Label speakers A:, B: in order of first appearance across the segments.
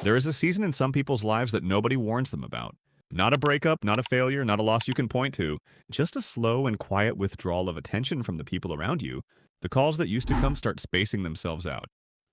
A: There is a season in some people's lives that nobody warns them about. Not a breakup, not a failure, not a loss you can point to, just a slow and quiet withdrawal of attention from the people around you. The calls that used to come start spacing themselves out.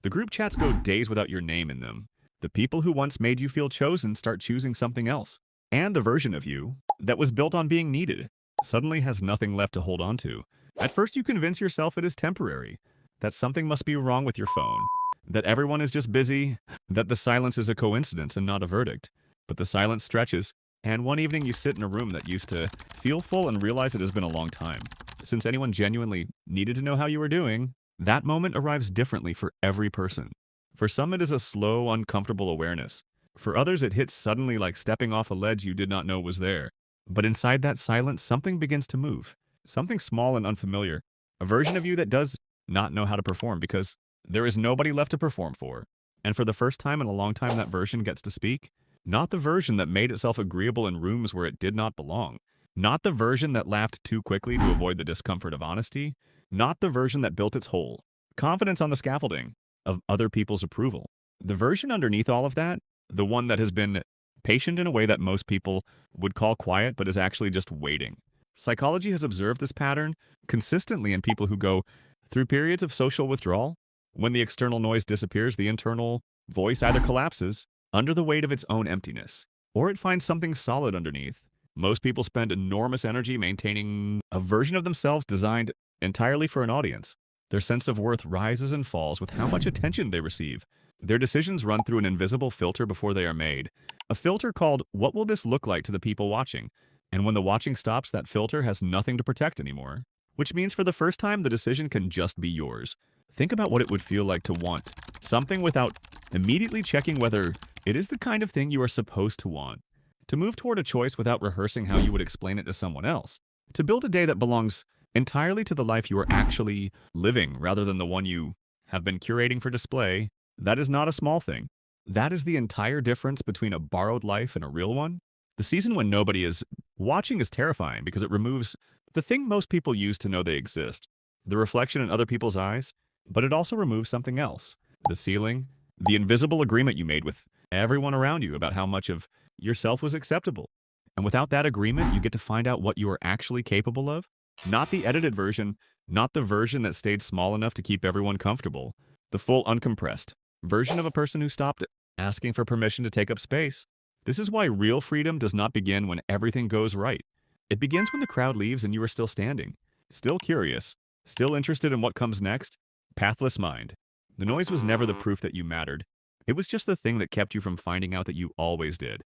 A: The group chats go days without your name in them. The people who once made you feel chosen start choosing something else. And the version of you that was built on being needed suddenly has nothing left to hold on to. At first, you convince yourself it is temporary, that something must be wrong with your phone, that everyone is just busy, that the silence is a coincidence and not a verdict. But the silence stretches, and one evening you sit in a room that used to feel full and realize it has been a long time since anyone genuinely needed to know how you were doing. That moment arrives differently for every person. For some, it is a slow, uncomfortable awareness. For others, it hits suddenly like stepping off a ledge you did not know was there. But inside that silence, something begins to move. Something small and unfamiliar. A version of you that does not know how to perform because there is nobody left to perform for. And for the first time in a long time, that version gets to speak. Not the version that made itself agreeable in rooms where it did not belong. Not the version that laughed too quickly to avoid the discomfort of honesty. Not the version that built its whole confidence on the scaffolding of other people's approval. The version underneath all of that, the one that has been patient in a way that most people would call quiet but is actually just waiting. Psychology has observed this pattern consistently in people who go through periods of social withdrawal. When the external noise disappears, the internal voice either collapses under the weight of its own emptiness, or it finds something solid underneath. Most people spend enormous energy maintaining a version of themselves designed entirely for an audience. Their sense of worth rises and falls with how much attention they receive. Their decisions run through an invisible filter before they are made. A filter called, "What will this look like to the people watching?" And when the watching stops, that filter has nothing to protect anymore. Which means for the first time, the decision can just be yours. Think about what it would feel like to want something without immediately checking whether it is the kind of thing you are supposed to want. To move toward a choice without rehearsing how you would explain it to someone else. To build a day that belongs entirely to the life you are actually living rather than the one you have been curating for display. That is not a small thing. That is the entire difference between a borrowed life and a real one. The season when nobody is watching is terrifying because it removes the thing most people use to know they exist, the reflection in other people's eyes, but it also removes something else, the ceiling, the invisible agreement you made with everyone around you about how much of yourself was acceptable. And without that agreement, you get to find out what you are actually capable of. Not the edited version, not the version that stayed small enough to keep everyone comfortable. The full uncompressed version of a person who stopped asking for permission to take up space. This is why real freedom does not begin when everything goes right. It begins when the crowd leaves and you are still standing, still curious, still interested in what comes next. Pathless mind. The noise was never the proof that you mattered. It was just the thing that kept you from finding out that you always did.